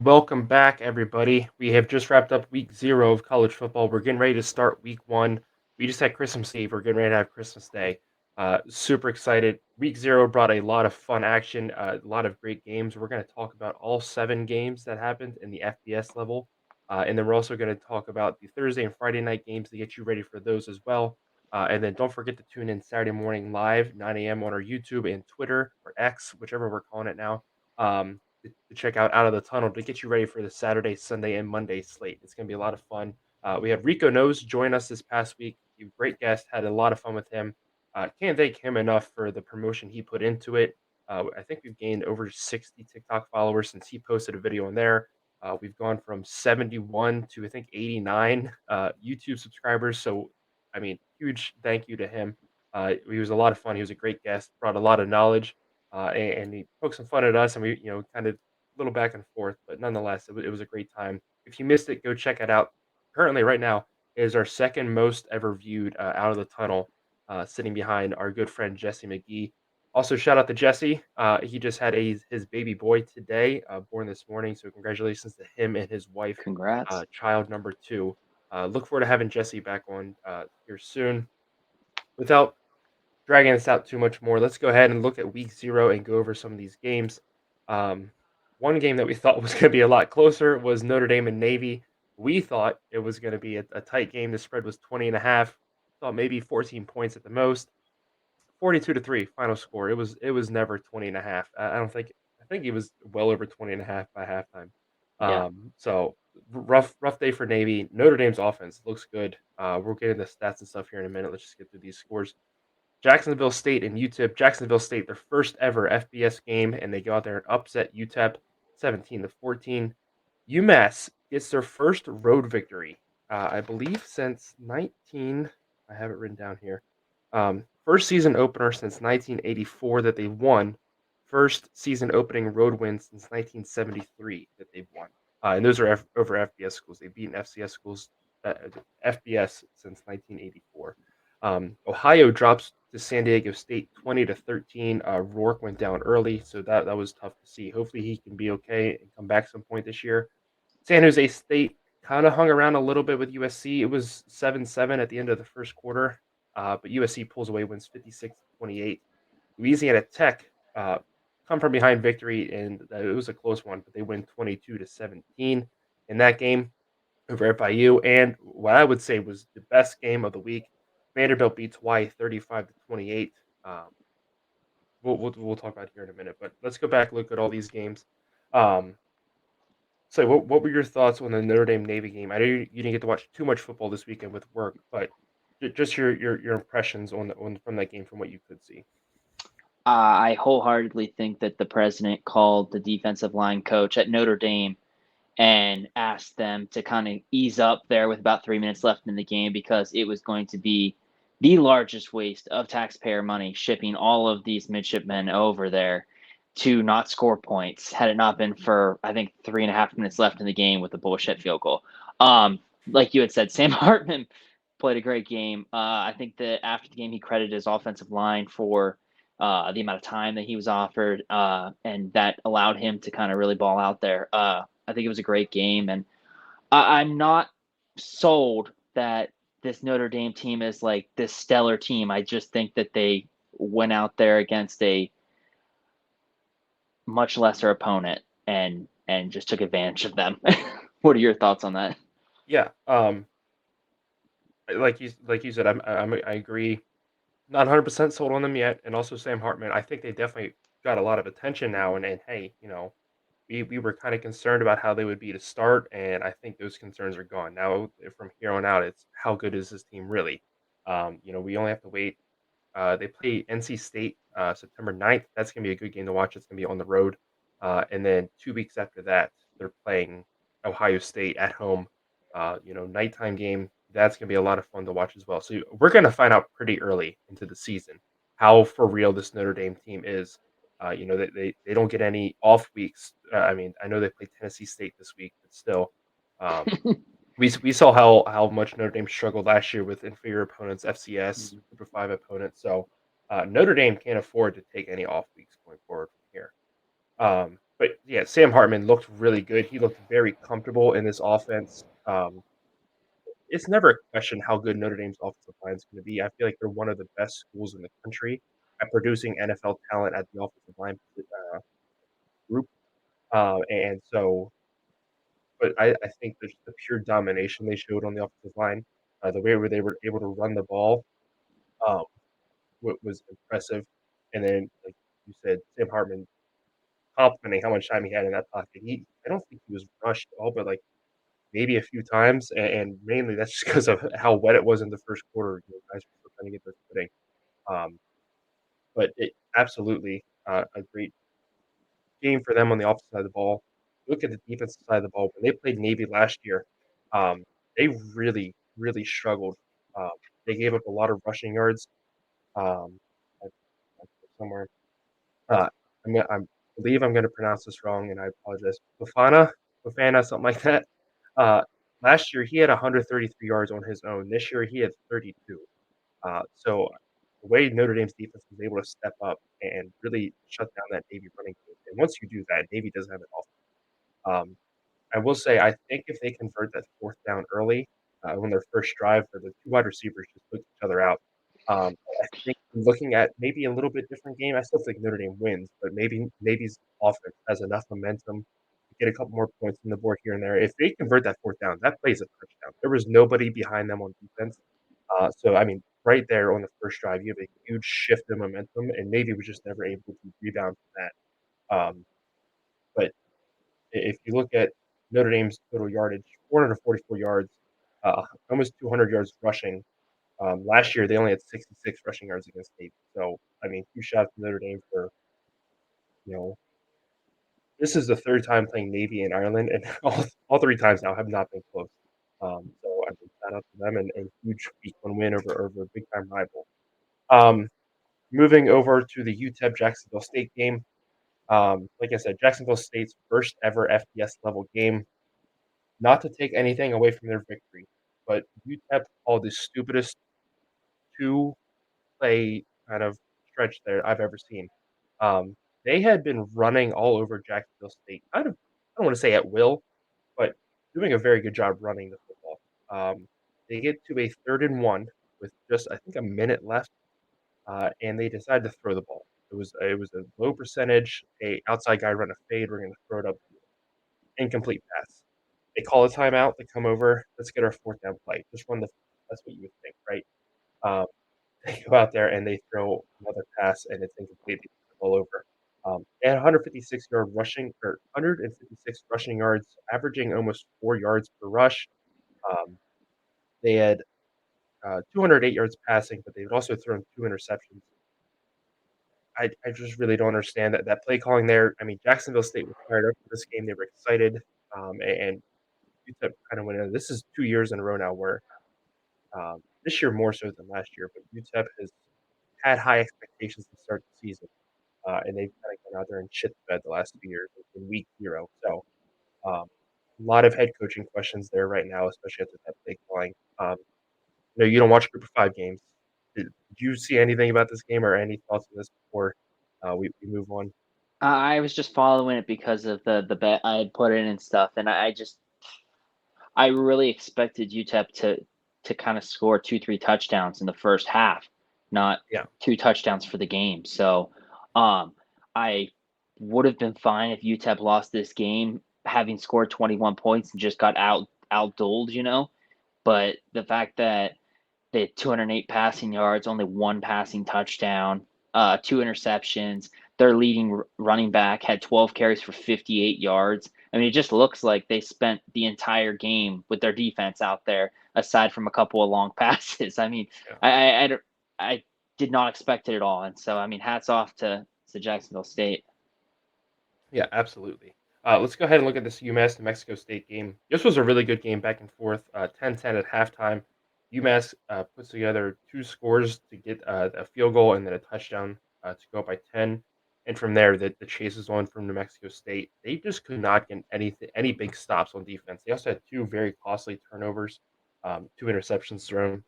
Welcome back, everybody. We have just wrapped up week 0 of college football. We're getting ready to start week 1. We just had Christmas Eve. We're getting ready to have Christmas Day. Super excited. Week 0 brought a lot of fun action, a lot of great games. We're going to talk about all 7 games that happened in the FBS level. And then we're also going to talk about the Thursday and Friday night games to get you ready for those as well. And then don't forget to tune in Saturday morning live, 9 a.m. on our YouTube and Twitter or X, whichever we're calling it now. To check out of the Tunnel to get you ready for the Saturday, Sunday, and Monday slate. It's going to be a lot of fun. We had Rico Knows join us this past week. He was a great guest. Had a lot of fun with him. Can't thank him enough for the promotion he put into it. I think we've gained over 60 TikTok followers since he posted a video on there. We've gone from 71 to I think 89 YouTube subscribers. So, I mean, huge thank you to him. He was a lot of fun. He was a great guest. Brought a lot of knowledge and he poked some fun at us, and we, kind of a little back and forth, but nonetheless, it was a great time. If you missed it, go check it out. Currently, right now, it is our second most ever viewed Out of the Tunnel, sitting behind our good friend Jesse McGee. Also, shout out to Jesse. He just had his baby boy today, born this morning. So, congratulations to him and his wife, Congrats. child number 2. Look forward to having Jesse back on here soon. Without dragging this out too much more, let's go ahead and look at week 0 and go over some of these games. Um, one game that we thought was going to be a lot closer was Notre Dame and Navy. We thought it was going to be a tight game. The spread was 20 and a half. Thought maybe 14 points at the most. 42-3 final score. It was never 20 and a half. I don't think I think it was well over 20 and a half by halftime. Yeah. So rough day for Navy. Notre Dame's offense looks good. We'll get into stats and stuff here in a minute. Let's just get through these scores. Jacksonville State and UTEP. Jacksonville State, their first ever FBS game, and they go out there and upset UTEP 17-14. UMass gets their first road victory, I believe, since 19. I have it written down here. First season opener since 1984 that they won. First season opening road win since 1973 that they've won. And those are over FBS schools. They've beaten FCS schools, FBS since 1984. Ohio drops to San Diego State 20-13. Rourke went down early, so that was tough to see. Hopefully he can be okay and come back some point this year. San Jose State kind of hung around a little bit with USC. It was 7-7 at the end of the first quarter, but USC pulls away, wins 56-28. Louisiana Tech come from behind victory, and it was a close one, but they win 22-17 in that game over FIU. And what I would say was the best game of the week. Vanderbilt beats Hawaii 35-28. Um, we'll talk about it here in a minute, but let's go back and look at all these games. Um, so, what were your thoughts on the Notre Dame Navy game? I know you didn't get to watch too much football this weekend with work, but just your impressions on from that game from what you could see. I wholeheartedly think that the president called the defensive line coach at Notre Dame and asked them to kind of ease up there with about 3 minutes left in the game because it was going to be the largest waste of taxpayer money shipping all of these midshipmen over there to not score points had it not been for, I think, 3.5 minutes left in the game with a bullshit field goal. Like you had said, Sam Hartman played a great game. I think that after the game, he credited his offensive line for the amount of time that he was offered, and that allowed him to kind of really ball out there. I think it was a great game, and I'm not sold that this Notre Dame team is like this stellar team. I just think that they went out there against a much lesser opponent and just took advantage of them. What are your thoughts on that? Yeah, like you said, I agree. Not 100% sold on them yet, and also Sam Hartman. I think they definitely got a lot of attention now, and hey, we were kind of concerned about how they would be to start, and I think those concerns are gone now. From here on out, it's how good is this team really? We only have to wait. They play NC State September 9th. That's gonna be a good game to watch. It's gonna be on the road, and then 2 weeks after that, they're playing Ohio State at home. Nighttime game. That's gonna be a lot of fun to watch as well. So we're gonna find out pretty early into the season how for real this Notre Dame team is. They don't get any off weeks. I mean, I know they played Tennessee State this week, but still, um, we saw how much Notre Dame struggled last year with inferior opponents, FCS, Group of Five opponents. So Notre Dame can't afford to take any off weeks going forward from here. But yeah, Sam Hartman looked really good. He looked very comfortable in this offense. It's never a question how good Notre Dame's offensive line is going to be. I feel like they're one of the best schools in the country at producing NFL talent at the offensive line group. And so, but I think the pure domination they showed on the offensive line, the way where they were able to run the ball, um, was impressive. And then, like you said, Sam Hartman complimenting how much time he had in that pocket. I don't think he was rushed at all, but like maybe a few times, and mainly that's just because of how wet it was in the first quarter. Guys were still trying to get their footing. Um, but it absolutely a great game for them on the opposite side of the ball. Look at the defensive side of the ball. When they played Navy last year, um, they really, really struggled. Um, they gave up a lot of rushing yards. Um, somewhere, uh, I believe I'm going to pronounce this wrong, and I apologize. Fofana, something like that. Uh, Last year he had 133 yards on his own. This year he had 32. So the way Notre Dame's defense was able to step up and really shut down that Navy running game, and once you do that, Navy doesn't have an offense. I will say I think if they convert that fourth down early on their first drive, where the two wide receivers just took each other out, I think looking at maybe a little bit different game. I still think Notre Dame wins, but maybe Navy's offense has enough momentum to get a couple more points on the board here and there. If they convert that fourth down, that plays a touchdown. There was nobody behind them on defense. So, I mean, right there on the first drive, you have a huge shift in momentum, and Navy was just never able to rebound from that. But if you look at Notre Dame's total yardage, 444 yards, almost 200 yards rushing. Last year, they only had 66 rushing yards against Navy. So, I mean, huge shout out to Notre Dame for, you know, this is the third time playing Navy in Ireland, and all three times now have not been close. So, I mean, shout out to them and huge week one win over a big time rival. Um, Moving over to the UTEP Jacksonville State game. Like I said, Jacksonville State's first ever FBS level game. Not to take anything away from their victory, but UTEP called the stupidest two play kind of stretch there I've ever seen. Um, they had been running all over Jacksonville State, kind of, I don't want to say at will, but doing a very good job running the football. They get to a 3rd and 1 with just, I think, a minute left, and they decided to throw the ball. It was a low percentage, a outside guy run a fade, we're going to throw it up, incomplete pass. They call a timeout, they come over, let's get our fourth down play. Just run the That's what you would think, right? Um, they go out there and they throw another pass and it's incomplete. They turn the ball over. They had 156 rushing yards, averaging almost 4 yards per rush. Um, they had 208 yards passing, but they've also thrown two interceptions. I just really don't understand that play calling there. I mean, Jacksonville State was fired up for this game. They were excited, and UTEP kind of went in. This is 2 years in a row now where this year more so than last year, but UTEP has had high expectations to start the season, and they've kind of gone out there and shit the bed the last 2 years in week 0. So um, a lot of head coaching questions there right now, especially after that play calling. You don't watch Group of Five games. Did you see anything about this game or any thoughts on this before we move on? I was just following it because of the bet I had put in and stuff, and I really expected UTEP to kind of score 2 3 touchdowns in the first half, not Yeah, two touchdowns for the game. So, I would have been fine if UTEP lost this game, having scored 21 points and just got outdueled, you know. But the fact that they had 208 passing yards, only one passing touchdown, two interceptions. Their leading running back had 12 carries for 58 yards. I mean, it just looks like they spent the entire game with their defense out there, aside from a couple of long passes. I mean, yeah. I did not expect it at all. And so, I mean, hats off to Jacksonville State. Yeah, absolutely. Let's go ahead and look at this UMass New Mexico State game. This was a really good game back and forth, 10-10 at halftime. UMass puts together two scores to get a field goal and then a touchdown to go up by 10. And from there, the chase is on from New Mexico State. They just could not get any big stops on defense. They also had two very costly turnovers, two interceptions thrown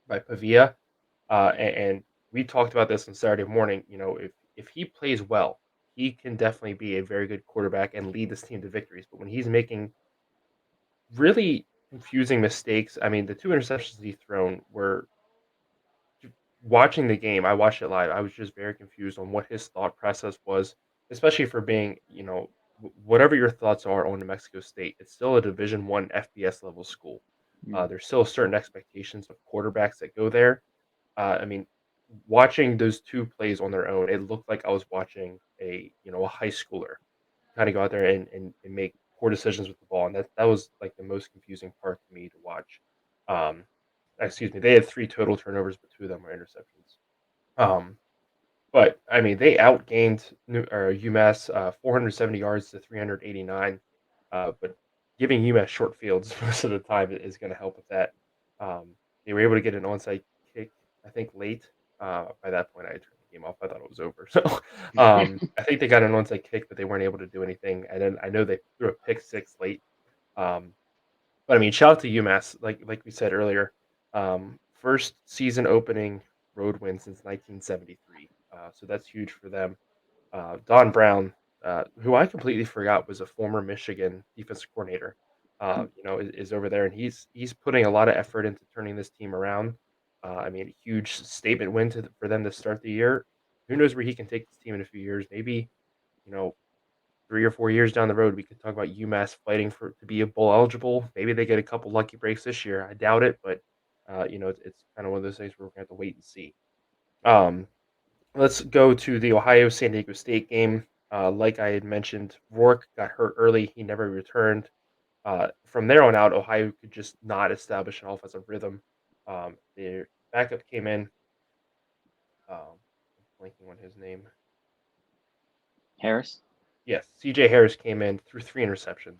by Pavia. And we talked about this on Saturday morning. If he plays well, he can definitely be a very good quarterback and lead this team to victories. But when he's making really confusing mistakes, I mean, the 2 interceptions he thrown were watching the game. I watched it live. I was just very confused on what his thought process was, especially for being, whatever your thoughts are on New Mexico State, it's still a Division One FBS level school. Mm. There's still certain expectations of quarterbacks that go there. I mean, watching those 2 plays on their own, it looked like I was watching a high schooler kinda go out there and make poor decisions with the ball, and that was, like, the most confusing part to me to watch. Um, Excuse me, they had 3 total turnovers, but 2 of them were interceptions. Um, but, I mean, they outgained UMass, 470 yards to 389, but giving UMass short fields most of the time is gonna help with that. They were able to get an onside kick, I think, late. By that point, I had turned the game off. I thought it was over. So, I think they got an onside kick, but they weren't able to do anything, and then I know they threw a pick six late. Um, but, I mean, shout out to UMass, like we said earlier, first season opening road win since 1973, so that's huge for them. Don Brown, who I completely forgot was a former Michigan defensive coordinator, is over there, and he's putting a lot of effort into turning this team around. I mean, huge statement win for them to start the year. Who knows where he can take this team in a few years? Maybe, you know 3 or 4 years down the road, we could talk about UMass fighting for to be a bowl eligible. Maybe they get a couple lucky breaks this year. I doubt it, but it's kind of one of those things where we're gonna have to wait and see. Um, let's go to the Ohio San Diego State game. Like I had mentioned, Rourke got hurt early. He never returned. From there on out, Ohio could just not establish an offensive rhythm. Their backup came in. Blanking on his name. Harris, Yes, CJ Harris came in, threw 3 interceptions.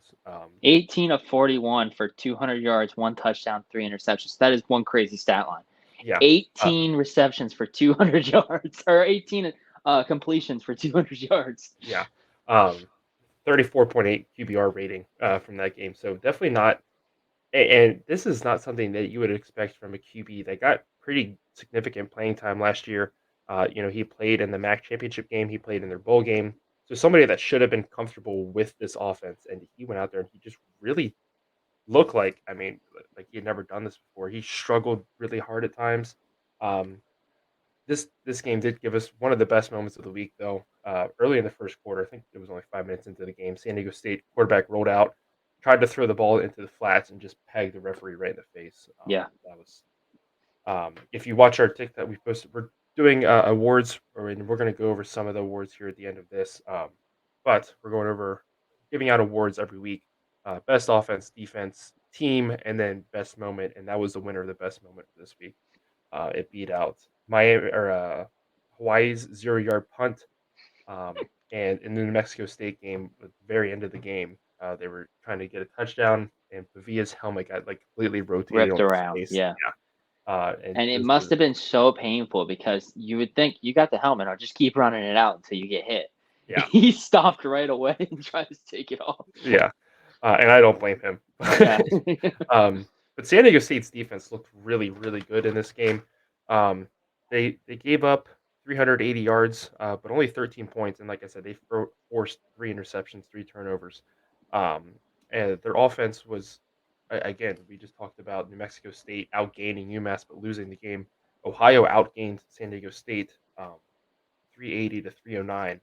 18 of 41 for 200 yards, 1 touchdown, 3 interceptions. That is one crazy stat line. Yeah, uh, 18 receptions for 200 yards, or 18 completions for 200 yards. yeah. Um, 34.8 QBR rating from that game. So definitely not. And this is not something that you would expect from a QB that got pretty significant playing time last year. He played in the MAC championship game. He played in their bowl game. So somebody that should have been comfortable with this offense, and he went out there and he just really looked like, I mean, like he had never done this before. He struggled really hard at times. Um, this game did give us one of the best moments of the week, though. Early in the first quarter, I think it was only 5 minutes into the game. San Diego State quarterback rolled out, tried to throw the ball into the flats, and just pegged the referee right in the face. Yeah. That was If you watch our TikTok, we posted. We're doing awards, and we're going to go over some of the awards here at the end of this. But we're going over giving out awards every week: best offense, defense, team, and then best moment. And that was the winner of the best moment for this week. It beat out Hawaii's 0 yard punt, and in the New Mexico State game, at the very end of the game, they were trying to get a touchdown, and Pavia's helmet got like completely rotated Ripped on his around. face. Yeah. Yeah, and And it those must were have been so painful because you would think you got the helmet, or just keep running it out until you get hit. yeah, He stopped right away and tried to take it off. yeah, and I don't blame him. Yeah. um, but San Diego State's defense looked really, really good in this game. Um, they gave up 380 yards, but only 13 points. And like I said, they forced 3 interceptions, 3 turnovers. Um, and their offense was, again, we just talked about New Mexico State outgaining UMass, but losing the game. Ohio outgained San Diego State 380 to 309.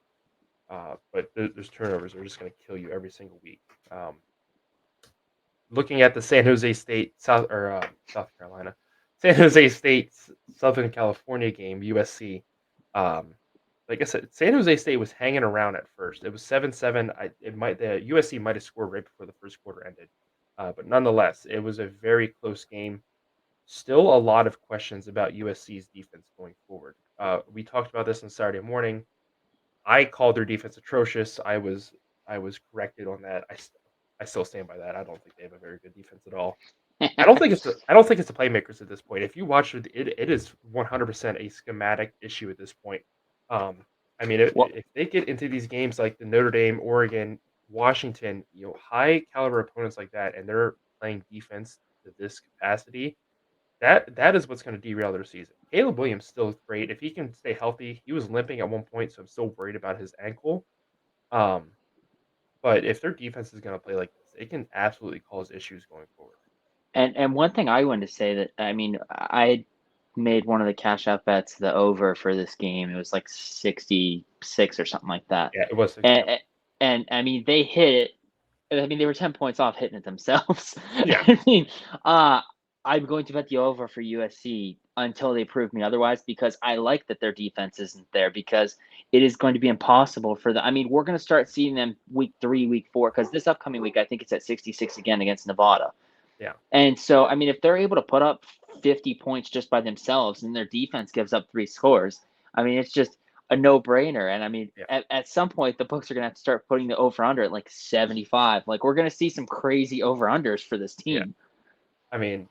But those turnovers are just going to kill you every single week. Um, Looking at the San Jose State South Carolina, San Jose State Southern California game, USC. Um, like I said, San Jose State was hanging around at first. It was 7-7. The USC might have scored right before the first quarter ended, but nonetheless, it was a very close game. Still a lot of questions about USC's defense going forward. We talked about this on Saturday morning. I called their defense atrocious. I was corrected on that. I still stand by that. I don't think they have a very good defense at all. I don't think it's the playmakers at this point. If you watch it is 100% a schematic issue at this point. Um, I mean, Well, if they get into these games like the Notre Dame, Oregon, Washington, high caliber opponents like that, and they're playing defense to this capacity, that is what's going to derail their season. Caleb Williams still is great if he can stay healthy. He was limping at one point, so I'm still worried about his ankle. Um, but if their defense is going to play like this, it can absolutely cause issues going forward. And one thing I wanted to say that I mean I made one of the cash out bets the over for this game. It was like 66 or something like that. Yeah, it was 6. Yep. And and I mean they hit it. I mean they were 10 points off hitting it themselves. Yeah, I mean, uh I'm going to bet the over for USC until they prove me otherwise because I like that their defense isn't there because it is going to be impossible for the I mean, we're going to start seeing them week 3, week 4 cuz this upcoming week I think it's at 66 again against Nevada. yeah, And so, I mean, if they're able to put up 50 points just by themselves and their defense gives up 3 scores, I mean, it's just a no brainer. And I mean, yeah, at some point, the books are going to have to start putting the over under at like 75. Like, we're going to see some crazy over unders for this yeah. team. I mean,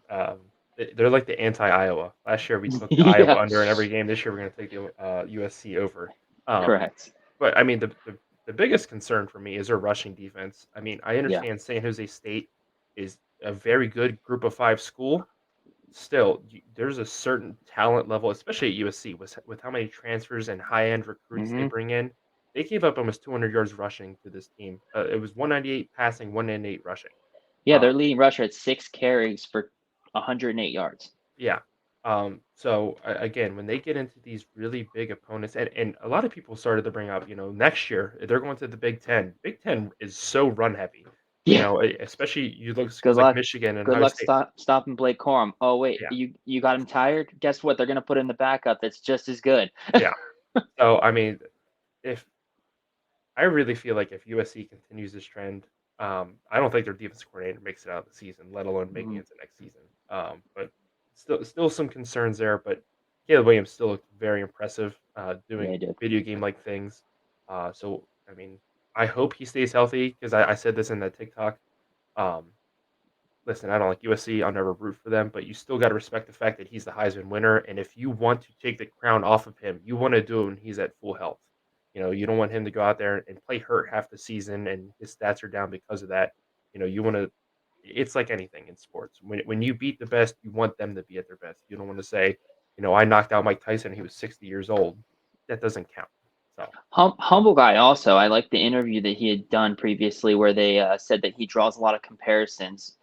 they're like the anti-Iowa. Last year we took the Iowa Yeah, under in every game. This year we're going to take the USC over. Um, correct. but I mean, the biggest concern for me is their rushing defense. I mean, I Yeah. understand San Jose State is a very good Group of Five school. Still, there's a certain talent level, especially at USC, with how many transfers and high end recruits they Hmm. bring in. They gave up almost 200 yards rushing to this team. It was 198 passing, 198 rushing. Yeah, Uh, their leading rusher had 6 carries for 108 yards. Yeah. So again, when they get into these really big opponents, and a lot of people started to bring up, next year they're going to the Big Ten. Big Ten is so run heavy, Yeah. especially you look Good schools like luck. Michigan and Good Ohio luck State. stopping Blake Corum. Oh wait, Yeah, you got him tired. Guess what? They're gonna put in the backup. That's just as good. yeah. So I mean, if I really feel like if USC continues this trend, I don't think their defensive coordinator makes it out of the season, let alone making Mhm. it to next season. But still some concerns there. But Caleb Williams still looked very impressive, Yeah, doing he did. video game like things. So I mean, I hope he stays healthy because I said this in that TikTok. Um, Listen, I don't like USC. I'll never root for them, but you still got to respect the fact that he's the Heisman winner. And if you want to take the crown off of him, you want to do it when he's at full health. You don't want him to go out there and play hurt half the season and his stats are down because of that. You want to. It's like anything in sports. When you beat the best, you want them to be at their best. You don't want to say, I knocked out Mike Tyson. He was 60 years old. That doesn't count. So Humble guy. Also, I like the interview that he had done previously, where they said that he draws a lot of comparisons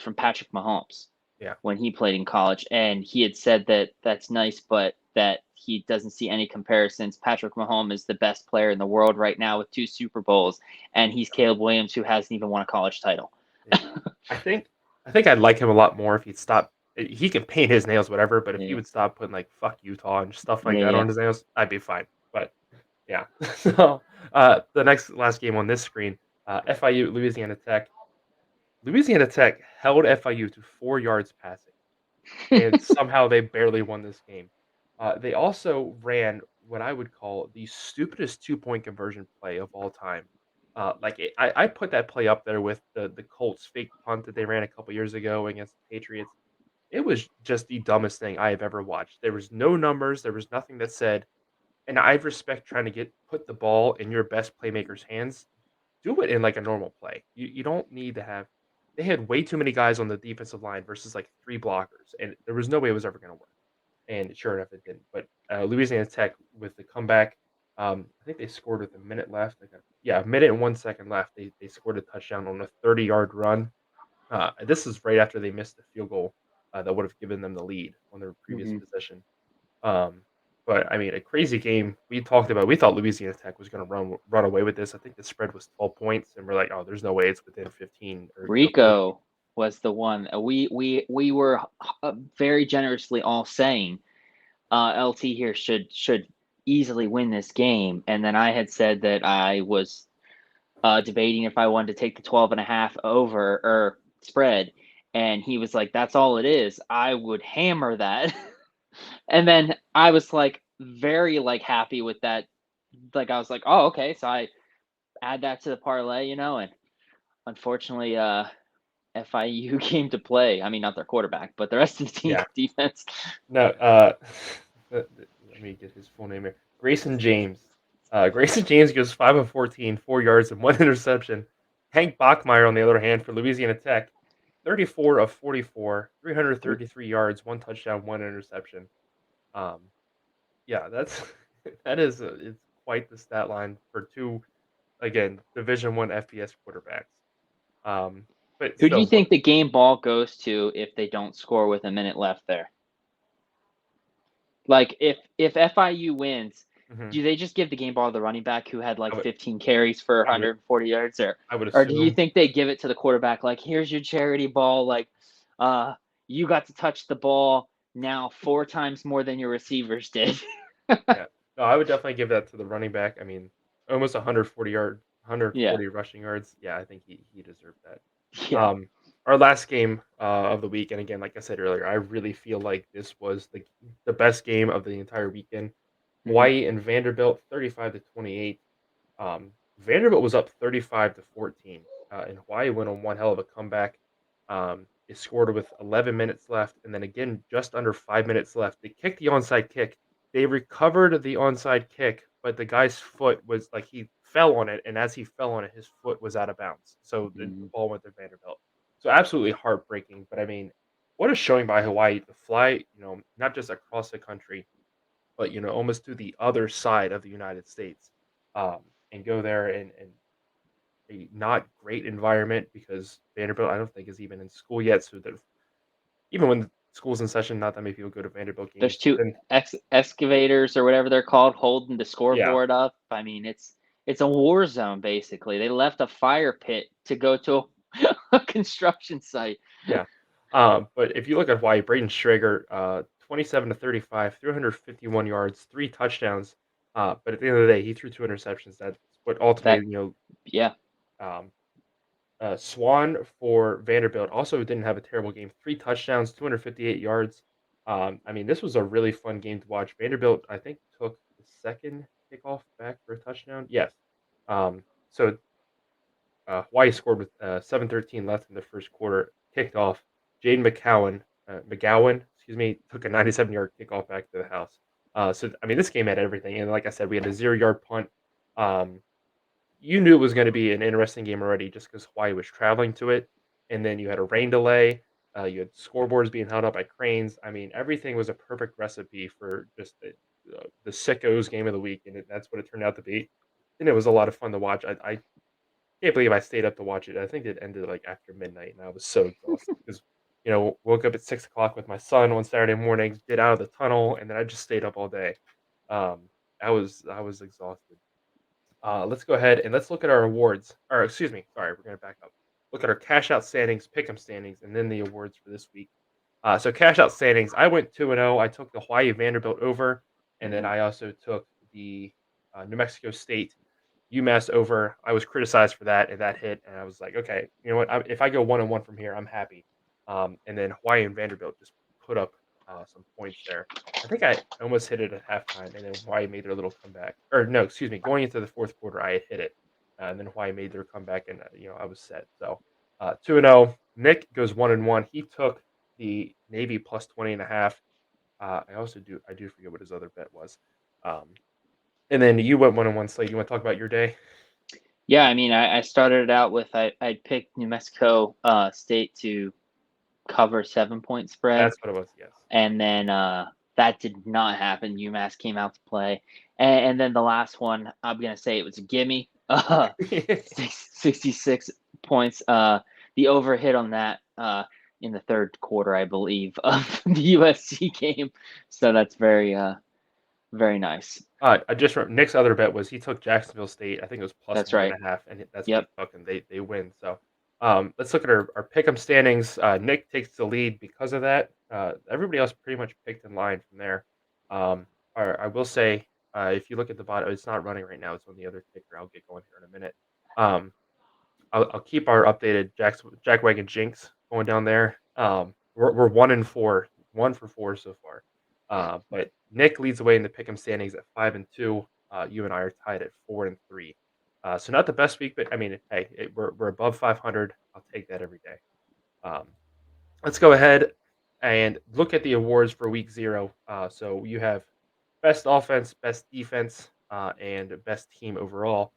from Patrick Mahomes yeah, when he played in college, and he had said that that's nice, but that he doesn't see any comparisons. Patrick Mahomes is the best player in the world right now with 2 Super Bowls, and he's Caleb Williams, who hasn't even won a college title. yeah. I think I think I'd like him a lot more if he'd stop. He can paint his nails, whatever. But if he Yeah, would stop putting like "fuck Utah" and stuff like yeah, that yeah. on his nails, I'd be fine. But yeah. So the last game on this screen, FIU Louisiana Tech. Louisiana Tech held FIU to 4 yards passing, and somehow they barely won this game. They also ran what I would call the stupidest 2-point conversion play of all time. I put that play up there with the Colts fake punt that they ran a couple years ago against the Patriots. It was just the dumbest thing I have ever watched. There was no numbers. There was nothing that said, and I respect trying to put the ball in your best playmaker's hands. Do it in like a normal play. You don't need to have. They had way too many guys on the defensive line versus like three blockers, and there was no way it was ever going to work. And sure enough, it didn't. But Louisiana Tech with the comeback, I think they scored with a minute left. Yeah, a minute and 1 second left. They scored a touchdown on a 30-yard run. This is right after they missed the field goal that would have given them the lead on their previous Hmm. possession. Um, but I mean, a crazy game. We talked about. We thought Louisiana Tech was going to run away with this. I think the spread was 12 points, and we're like, oh, there's no way it's within 15 or 14. Rico was the one. We were very generously all saying LT here should easily win this game, and then I had said that I was debating if I wanted to take the 12 and a half over or spread, and he was like, "That's all it is." I would hammer that, and then I was like very like happy with that. Like I was like, "Oh, okay." So I add that to the parlay, and unfortunately, FIU came to play. I mean, not their quarterback, but the rest of the team's Yeah. defense. No. Let me get his full name here. Grayson James. Grayson James goes 5 of 14, 4 yards and one interception. Hank Bachmeyer, on the other hand, for Louisiana Tech, 34 of 44, Three. 333 yards, one touchdown, one interception. Um, yeah, that's it's quite the stat line for two. again, Division I FBS quarterbacks. Um, but Who do you still, think the game ball goes to if they don't score with a minute left there? Like if FIU wins, mhm, do they just give the game ball to the running back who had I like would, 15 carries for I would, 140 yards, I would or do you assume. think they give it to the quarterback like here's your charity ball, like uh you got to touch the ball now 4 times more than your receivers did? Yeah. No, I would definitely give that to the running back. I mean, almost 140 Yeah. rushing yards. Yeah, I think he deserved that. Yeah. Um, our last game of the week, and again, like I said earlier, I really feel like this was the best game of the entire weekend. Mhm. Hawaii and Vanderbilt, 35-28. Vanderbilt was up 35-14, and Hawaii went on one hell of a comeback. It scored with 11 minutes left, and then again, just under 5 minutes left. They kicked the onside kick. They recovered the onside kick, but the guy's foot was like he fell on it, and as he fell on it, his foot was out of bounds. So the Mhm. ball went to Vanderbilt. So absolutely heartbreaking. But I mean, what a showing by Hawaii to fly, not just across the country, but almost to the other side of the United States, um, and go there in a not great environment because Vanderbilt, I don't think, is even in school yet. So that even when school's in session, not that many people go to Vanderbilt There's games. But two then, excavators or whatever they're called holding the yeah, scoreboard up. I mean, it's a war zone basically. They left a fire pit to go to a construction site. yeah. But if you look at Hawaii, Braden Strager, 27-35, 351 yards, 3 touchdowns. But at the end of the day, he threw 2 interceptions. That's what That ultimately, yeah, um, Swan for Vanderbilt also didn't have a terrible game. 3 touchdowns, 258 yards. I mean, this was a really fun game to watch. Vanderbilt, I think, took the second kickoff back for a touchdown. Yes. So Hawaii scored with 7:13 left in the first quarter. Kicked off. Jaden McGowan, excuse me, took a 97-yard kickoff back to the house. So I mean, this game had everything, and like I said, we had a 0-yard punt. Um, you knew it was gonna be an interesting game already just because Hawaii was traveling to it, and then you had a rain delay, you had scoreboards being held up by cranes. I mean, everything was a perfect recipe for just the sickos game of the week, and that's what it turned out to be, and it was a lot of fun to watch. I can't believe I stayed up to watch it. I think it ended, like, after midnight, and I was so exhausted because, woke up at 6 o'clock with my son one Saturday morning, get out of the tunnel, and then I just stayed up all day. Um, I was exhausted. Let's go ahead and let's look at our awards. Or excuse me, sorry, we're gonna back up. Look at our cash out standings, pick 'em standings, and then the awards for this week. So cash out standings, I went 2-0. I took the Hawaii Vanderbilt over, and then mhm. I also took the New Mexico State UMass over. I was criticized for that, and that hit, and I was like, okay, you know what? If I go 1-1 from here, I'm happy. And then Hawaii and Vanderbilt just put up some points there. I think I almost hit it at halftime, and then Hawaii made their little comeback. Or no, excuse me, going into the fourth quarter, I had hit it, and then Hawaii made their comeback, and I was set. So 2-0. Nick goes 1-1. He took the Navy plus 20.5. I do forget what his other bet was. Um, and then you went 1-1, Slade. You want to talk about your day? Yeah, I mean, I started it out with I picked New Mexico State to cover 7 point spread, That's what it was, yes. and then that did not happen. UMass came out to play, and then the last one, I'm gonna say it was a gimme. 66 points. The overhit on that in the third quarter, I believe, of the USC game. So that's very nice. I just Nick's other bet was he took Jacksonville State. I think it was plus That's one and right. a half, and that's what he Yep. took, and they win. So, let's look at our pick 'em standings. Nick takes the lead because of that. Everybody else pretty much picked in line from there. Um, I will say, if you look at the bottom, it's not running right now. It's on the other ticker. I'll get going here in a minute. Um, I'll keep our updated Jackwagon Jinx going down there. We're 1-4, 1 for 4 so far. But Nick leads the way in the pick'em standings at 5-2. You and I are tied at 4-3. So not the best week, but I mean, hey, we're above 500. I'll take that every day. Um, let's go ahead and look at the awards for week 0. So you have best offense, best defense, and best team overall.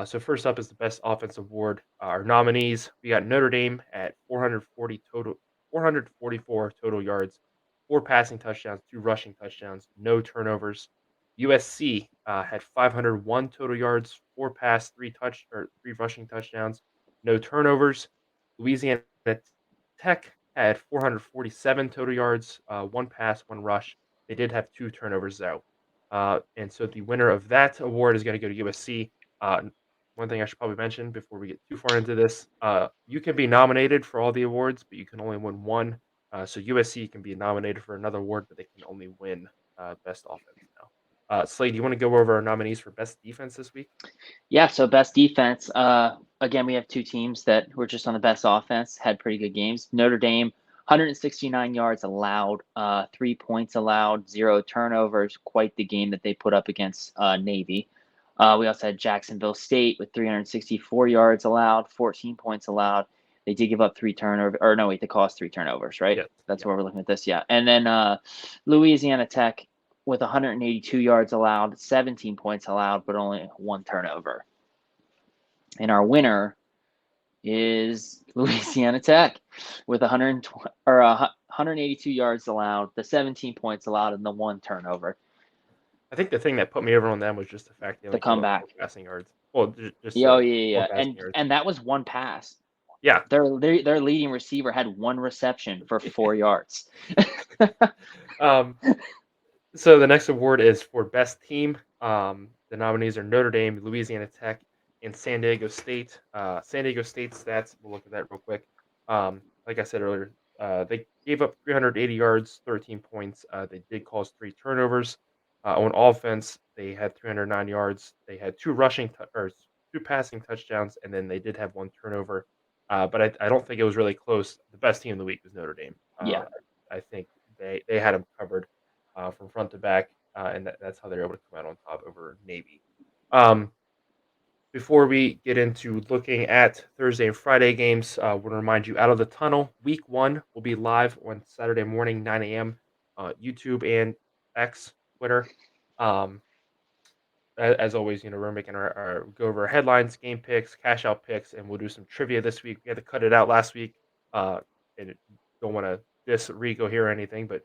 So first up is the best offense award. Our nominees: we got Notre Dame at 444 total yards, 4 passing touchdowns, 2 rushing touchdowns, no turnovers. USC had 501 total yards, 4 pass, three rushing touchdowns, no turnovers. Louisiana Tech had 447 total yards, 1 pass, 1 rush. They did have 2 turnovers though, and so the winner of that award is going to go to USC. One thing I should probably mention before we get too far into this: you can be nominated for all the awards, but you can only win one. So USC can be nominated for another award, but they can only win best offense now. Slade, do you want to go over our nominees for best defense this week? Yeah, so best defense. Again, we have two teams that were just on the best offense, had pretty good games. Notre Dame, 169 yards allowed, 3 points allowed, zero turnovers. Quite the game that they put up against Navy. We also had Jacksonville State with 364 yards allowed, 14 points allowed. They did give up three turnovers, or no, wait, they cost three turnovers, right? Yes. That's Yeah. where we're looking at this, yeah. And then Louisiana Tech with 182 yards allowed, 17 points allowed, but only one turnover. And our winner is Louisiana Tech with 182 yards allowed, the 17 points allowed, and the one turnover. I think the thing that put me over on them was just the fact they The only gave up 4 comeback. passing yards. Well, just Yeah, oh, four yeah. passing And yards. and that was one pass. Yeah. Their leading receiver had one reception for 4 yards. um, so the next award is for best team. The nominees are Notre Dame, Louisiana Tech, and San Diego State. San Diego State stats. We'll look at that real quick. Like I said earlier, they gave up 380 yards, 13 points. They did cause 3 turnovers. On offense, they had 309 yards. They had two passing touchdowns, and then they did have one turnover. But I don't think it was really close. The best team of the week was Notre Dame. Yeah. I think they had them covered from front to back, and that's how they're able to come out on top over Navy. Um, Before we get into looking at Thursday and Friday games, I want to remind you, Out of the Tunnel, Week 1 will be live on Saturday morning, 9 a.m., YouTube and X, Twitter. Um, as always, we're making our go over our headlines, game picks, cash out picks, and we'll do some trivia this week. We had to cut it out last week, uh, and don't want to diss Rico here or anything, but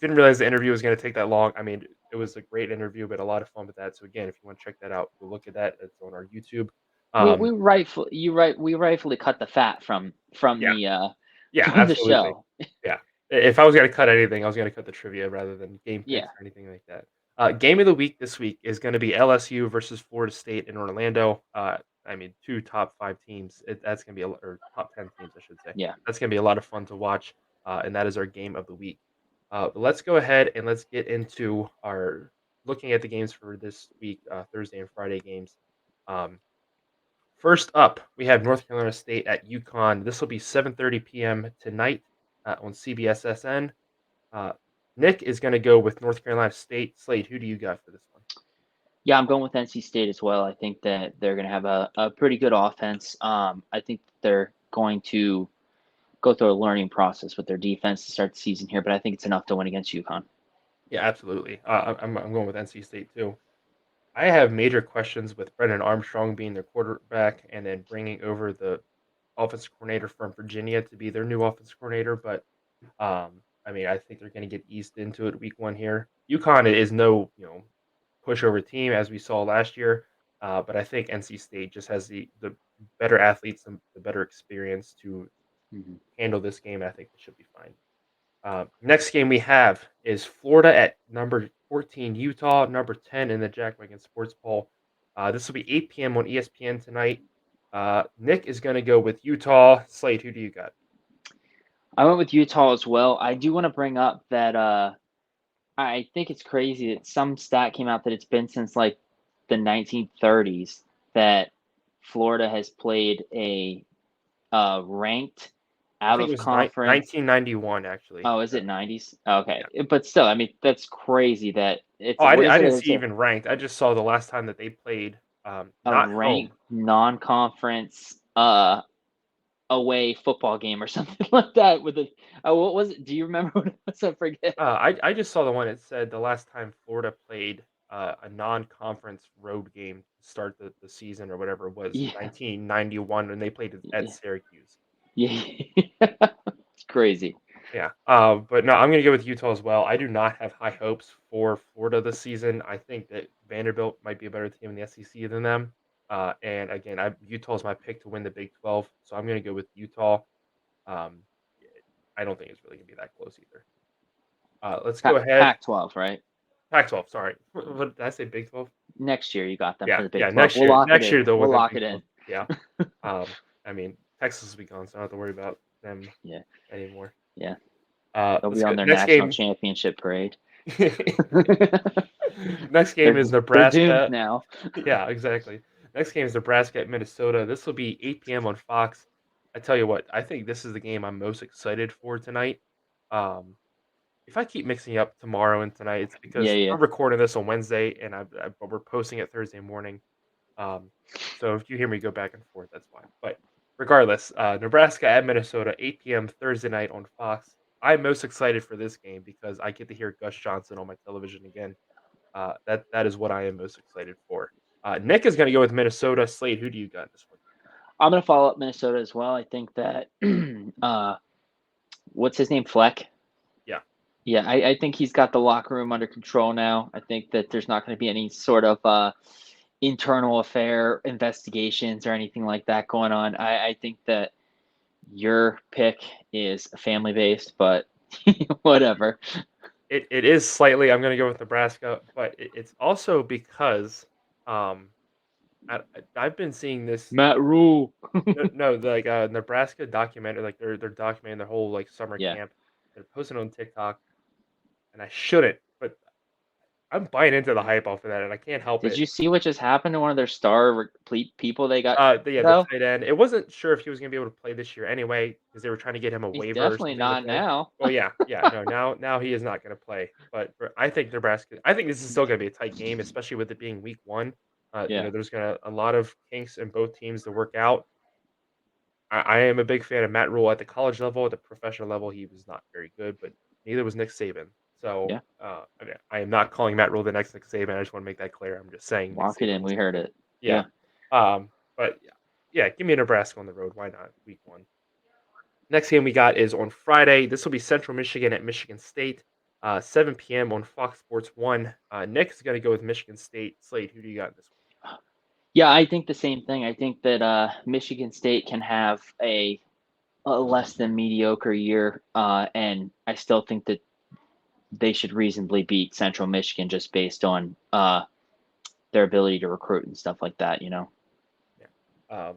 didn't realize the interview was gonna take that long. I mean, it was a great interview, but a lot of fun with that. So again, if you wanna check that out, go look at that. It's on our YouTube. We Um, rightfully cut the fat from yeah, the yeah, from the absolutely. show. Yeah. If I was gonna cut anything, I was gonna cut the trivia rather than game Yeah. picks or anything like that. Game of the week this week is gonna be LSU versus Florida State in Orlando. I mean, 2 top 5 teams. That's gonna be or top 10 teams, I should say. Yeah. That's gonna be a lot of fun to watch, and that is our game of the week. But let's go ahead and let's get into our looking at the games for this week, Thursday and Friday games. Um, First up, we have North Carolina State at UConn. This will be 7:30 p.m. tonight on CBSSN. Uh, Nick is going to go with North Carolina State. Slade, who do you got for this one? Yeah, I'm going with NC State as well. I think that they're going to have a pretty good offense. I think they're going to go through a learning process with their defense to start the season here, but I think it's enough to win against UConn. Yeah, absolutely. I'm going with NC State too. I have major questions with Brennan Armstrong being their quarterback and then bringing over the offensive coordinator from Virginia to be their new offensive coordinator. But I mean, I think they're going to get eased into it week 1 here. UConn is no pushover team as we saw last year, but I think NC State just has the better athletes and the better experience to Mm-hmm. handle this game. I think it should be fine. Next game we have is Florida at number 14, Utah number 10 in the Jack Wiggins Sports Poll. This will be 8 p.m. on ESPN tonight. Nick is going to go with Utah. Slade, who do you got? I went with Utah as well. I do want to bring up that I think it's crazy that some stat came out that it's been since like the 1930s that Florida has played a ranked I out think it of was conference. 1991, actually. Oh, is it 90s? Okay, Yeah. but still, I mean that's crazy that it's Oh, what I is it? didn't It's see even ranked. I just saw the last time that they played, a not home. ranked non-conference away football game or something like that with a what was it? Do you remember what it was? I forget. I just saw the one that said the last time Florida played a non-conference road game to start the season or whatever it was, Yeah, 1991 when they played at yeah, Syracuse. yeah. It's crazy. Yeah, but no, I'm gonna go with Utah as well. I do not have high hopes for Florida this season. I think that Vanderbilt might be a better team in the SEC than them. And again, Utah is my pick to win the Big 12, so I'm gonna go with Utah. Um, I don't think it's really gonna be that close either. Let's go ahead. Pac-12, right? Pac-12. Sorry, what did I say? Big 12? Next year you got them for Yeah, the Big yeah. 12. Next We'll year, lock it next in. year they'll We'll win the lock Big it 12. in. Yeah. I mean, Texas will be gone, so I don't have to worry about them Yeah, anymore. yeah. They'll Let's be go. on their Next national game. championship parade. Next game they're is they're doomed Nebraska. now. Yeah, exactly. Next game is Nebraska at Minnesota. This will be 8 p.m. on Fox. I tell you what, I think this is the game I'm most excited for tonight. Um, if I keep mixing up tomorrow and tonight, it's Yeah, because yeah. we're recording this on Wednesday and but we're posting it Thursday morning. Um, so if you hear me go back and forth, that's why. But regardless, Nebraska at Minnesota, 8 p.m. Thursday night on Fox. I'm most excited for this game because I get to hear Gus Johnson on my television again. That is what I am most excited for. Nick is going to go with Minnesota. Slade, who do you got in this one? I'm gonna follow up Minnesota as well. I think that what's his name? Fleck. Yeah, Yeah, I think he's got the locker room under control now. I think that there's not going to be any sort of internal affair investigations or anything like that going on. I think that your pick is family based, but whatever. it is slightly. I'm going to go with Nebraska, but it's also because um, I've been seeing this. Matt Rule. No, no, like Nebraska documentary, like they're documenting their whole like summer Yeah. camp. They're posting on TikTok, and I shouldn't, but I'm buying into the hype off of that, and I can't help Did it. you see what just happened to one of their star people they got The though? tight end. It wasn't sure if he was gonna be able to play this year anyway because they were trying to get him a He's waiver or definitely something to not play. now. Well, yeah, yeah, no, now he is not gonna play. But I think Nebraska. I think this is still gonna be a tight game, especially with it being week one. Yeah. There's gonna a lot of kinks in both teams to work out. I am a big fan of Matt Rule at the college level. At the professional level, he was not very good, but neither was Nick Saban. So Yeah. I am not calling Matt Rule the next Nick Saban. I just want to make that clear. I'm just saying Nick Lock it Saban in. We wasn't heard good. it. Yeah. Yeah. But yeah, give me a Nebraska on the road. Why not? Week one. Next game we got is on Friday. This will be Central Michigan at Michigan State, 7 p.m. on Fox Sports 1. Nick is going to go with Michigan State. Slade, who do you got in this Yeah, I think the same thing. I think that Michigan State can have a less than mediocre year, and I still think that they should reasonably beat Central Michigan just based on their ability to recruit and stuff like that. You know. one?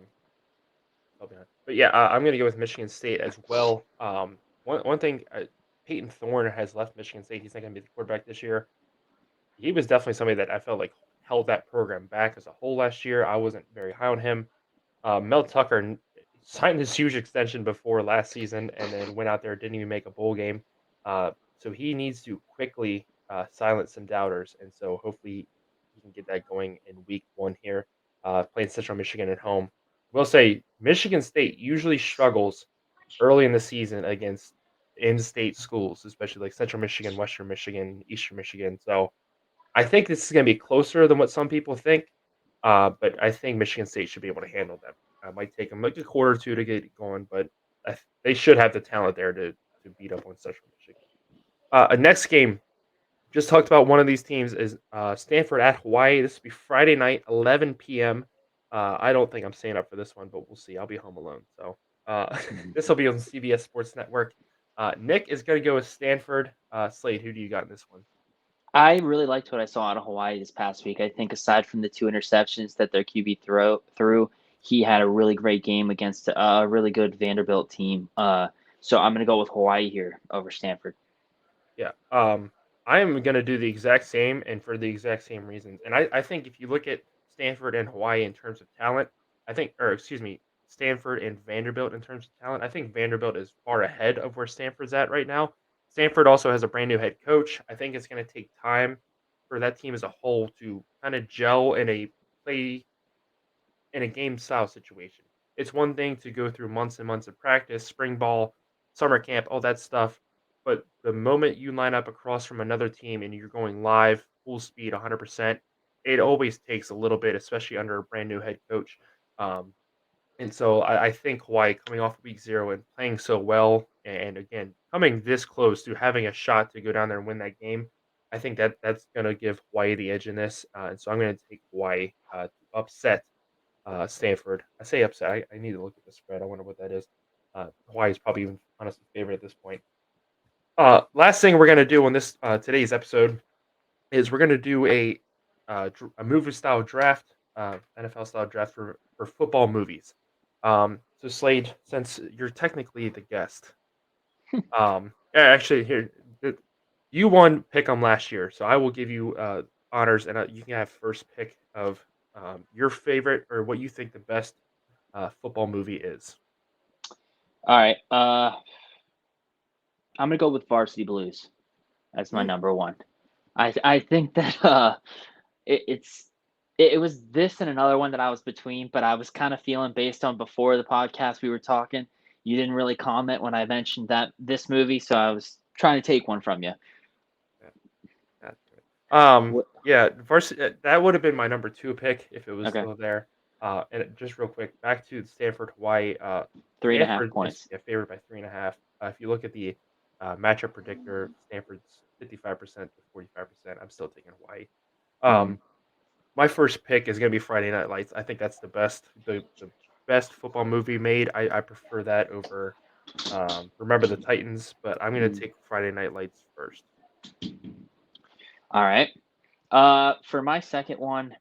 Yeah. But yeah, I'm going to go with Michigan State as well. One thing, Peyton Thorne has left Michigan State. He's not going to be the quarterback this year. He was definitely somebody that I felt like held that program back as a whole last year. I wasn't very high on him. Mel Tucker signed this huge extension before last season and then went out there, didn't even make a bowl game. So he needs to quickly silence some doubters. And so hopefully he can get that going in week one here, playing Central Michigan at home. We'll say Michigan State usually struggles early in the season against in-state schools, especially like Central Michigan, Western Michigan, Eastern Michigan. So I think this is going to be closer than what some people think, but I think Michigan State should be able to handle them. It might take them like a quarter or two to get going, but they should have the talent there to beat up on Central Michigan. A next game, just talked about one of these teams is Stanford at Hawaii. This will be Friday night, 11 p.m. I don't think I'm staying up for this one, but we'll see. I'll be home alone, so Mhm. this will be on CBS Sports Network. Nick is going to go with Stanford. Slade, who do you got in this one? I really liked what I saw out of Hawaii this past week. I think aside from the two interceptions that their QB threw, he had a really great game against a really good Vanderbilt team. So I'm gonna go with Hawaii here over Stanford. Yeah. I am going to do the exact same and for the exact same reasons. And I think if you look at Stanford and Hawaii in terms of talent, I think, or excuse me, Stanford and Vanderbilt in terms of talent, I think Vanderbilt is far ahead of where Stanford's at right now. Stanford also has a brand new head coach. I think it's going to take time for that team as a whole to kind of gel in a play in a game style situation. It's one thing to go through months and months of practice, spring ball, summer camp, all that stuff. But the moment you line up across from another team and you're going live, full speed, 100%, it always takes a little bit, especially under a brand new head coach. Um, And so I think Hawaii coming off week 0 and playing so well, and again, coming this close to having a shot to go down there and win that game, I think that's gonna give Hawaii the edge in this, and so I'm gonna take Hawaii, to upset, Stanford. I say upset, I need to look at the spread, I wonder what that is. Hawaii is probably even honestly favorite at this point. Last thing we're gonna do on this, today's episode is we're gonna do a movie style draft, NFL style draft for football movies. So Slade, since you're technically the guest, actually here the, you won Pick'em last year, so I will give you honors, and you can have first pick of your favorite or what you think the best football movie is. All right. I'm gonna go with Varsity Blues as my Mm, number one. I think that it's it was this and another one that I was between, but I was kind of feeling based on before the podcast we were talking. You didn't really comment when I mentioned that this movie, so I was trying to take one from you. yeah, that's good. Yeah, varsity, that would have been my number 2 pick if it was Okay, still there. Just real quick, back to Stanford, Hawaii. 3.5 Stanford is points. favored by 3.5. If you look at the matchup predictor, Stanford's 55% to 45%. I'm still taking Hawaii. Mm. Um, my first pick is gonna be Friday Night Lights. I think that's the best football movie made. I prefer that over Remember the Titans, but I'm gonna Mm. take Friday Night Lights first. All right. For my second one,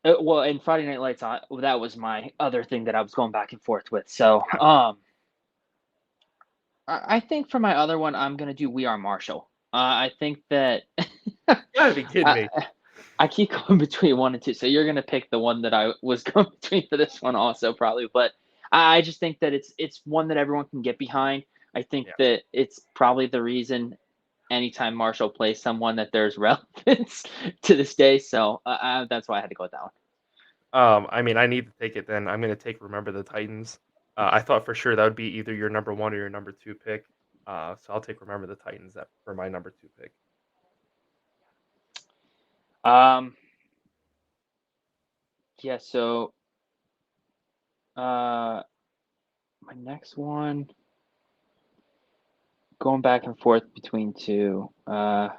well, in Friday Night Lights, that was my other thing that I was going back and forth with. So, I think for my other one, I'm gonna do We Are Marshall. I think that You gotta be kidding I, me. I keep going between one and two. So you're gonna pick the one that I was going between for this one also probably. But I just think that it's one that everyone can get behind. I think Yeah. that it's probably the reason anytime Marshall plays someone that there's relevance to this day. So that's why I had to go with that one. I mean, I need to take it then. I'm gonna take Remember the Titans. I thought for sure that would be either your number 1 or your number 2 pick. So I'll take Remember the Titans for my number 2 pick. Um, yeah. So uh, my next one, going back and forth between two. Not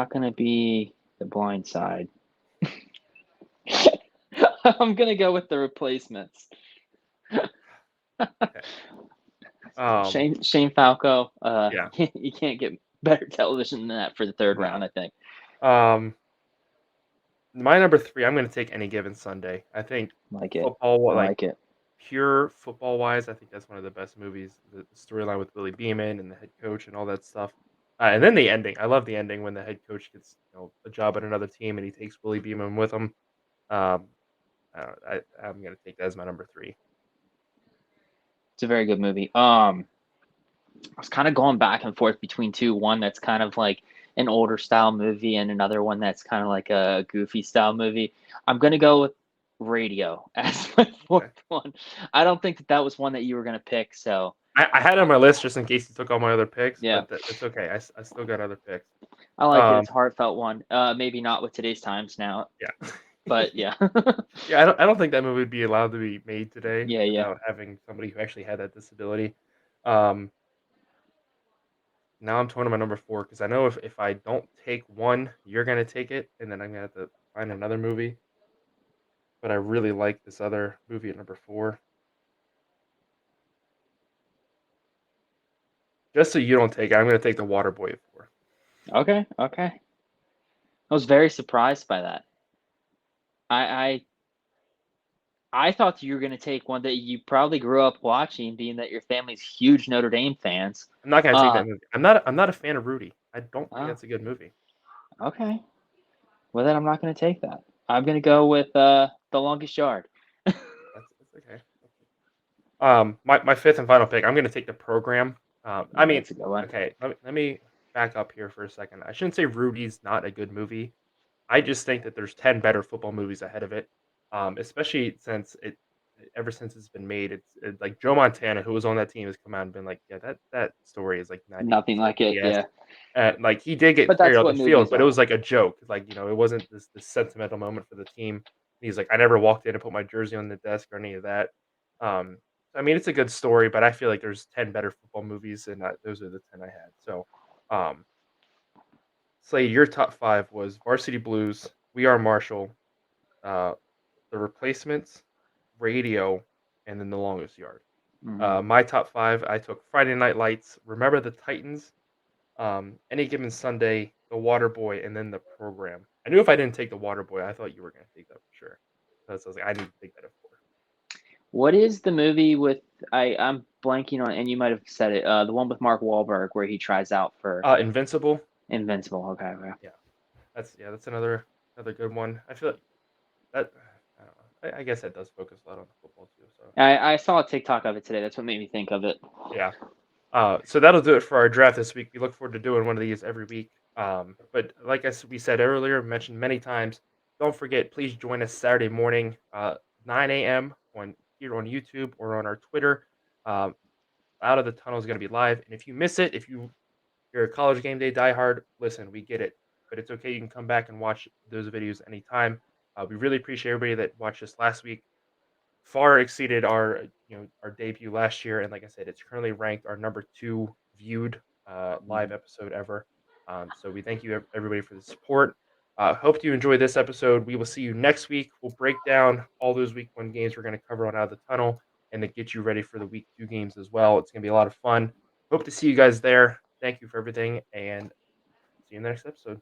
gonna be The Blind Side. I'm gonna go with The Replacements. Okay. Um, Shane Falco. yeah. You can't get better television than that for the third No. round. I think. Um, my number 3, I'm gonna take Any Given Sunday. I think Like it. football, I like like it. pure football wise, I think that's one of the best movies. The storyline with Willie Beeman and the head coach and all that stuff. And then the ending. I love the ending when the head coach gets a job at another team and he takes Willie Beeman with him. Um, I'm gonna take that as my number 3. It's a very good movie. I was kind of going back and forth between two. One that's kind of like an older style movie, and another one that's kind of like a goofy style movie. I'm gonna go with Radio as my fourth Okay. one. I don't think that that was one that you were gonna pick. So I had it on my list just in case you took all my other picks, yeah, but it's okay. I still got other picks. I like it. Um, It's a heartfelt one. Maybe not with today's times now, yeah. but yeah, Yeah, I don't think that movie would be allowed to be made today yeah, yeah. without having somebody who actually had that disability. Um, Now I'm torn on my number 4 because I know if I don't take one, you're gonna take it, and then I'm gonna have to find another movie. But I really like this other movie at number 4. Just so you don't take it, I'm gonna take The Waterboy at 4. Okay, okay. I was very surprised by that. I I thought you were gonna take one that you probably grew up watching, being that your family's huge Notre Dame fans. I'm not gonna take Uh, that movie. I'm not a fan of Rudy. I don't think oh, that's a good movie. okay. Well, then I'm not gonna take that. I'm gonna go with The Longest Yard. That's okay. My 5th and final pick, I'm gonna take The Program. I mean, That's a good one. okay, let me back up here for a second. I shouldn't say Rudy's not a good movie. I just think that there's 10 better football movies ahead of it, especially since ever since it's been made, like Joe Montana, who was on that team, has come out and been like, yeah, that story is like Nothing 90% like it, BS. yeah. Like he did get But carried that's off what the field, movies but it are. was like a joke. Like it wasn't this sentimental moment for the team. he's like, I never walked in and put my jersey on the desk or any of that. Um, I mean, it's a good story, but I feel like there's 10 better football movies, and those are the 10 I had. So, um, Slade, your top five was Varsity Blues, We Are Marshall, uh, The Replacements, Radio, and then The Longest Yard. Mhm. My top five, I took Friday Night Lights, Remember the Titans, Any Given Sunday, The Water Boy, and then The Program. I knew if I didn't take The Water Boy, I thought you were going to take that for sure. So I was like, I need to take that at four. What is the movie with I'm blanking on, and you might have said it. The one with Mark Wahlberg where he tries out for Invincible. Invincible. Okay, okay. That's another good one. I feel like that. I don't know. I guess that does focus a lot on football too. So I saw a TikTok of it today. That's what made me think of it. yeah. So that'll do it for our draft this week. We look forward to doing one of these every week. But like we said earlier, mentioned many times, don't forget, please join us Saturday morning, 9 a.m. on here on YouTube or on our Twitter. Um, Out of the Tunnel is going to be live, and if you miss it, if you're a College Game Day diehard, listen, we get it, but it's okay. You can come back and watch those videos anytime. We really appreciate everybody that watched us last week. Far exceeded our our debut last year, and like I said, it's currently ranked our number 2 viewed live Mhm. episode ever. So we thank you everybody for the support. Hope you enjoy this episode. We will see you next week. We'll break down all those week 1 games we're going to cover on Out of the Tunnel, and then get you ready for the week 2 games as well. It's going to be a lot of fun. Hope to see you guys there. Thank you for everything, and see you in the next episode.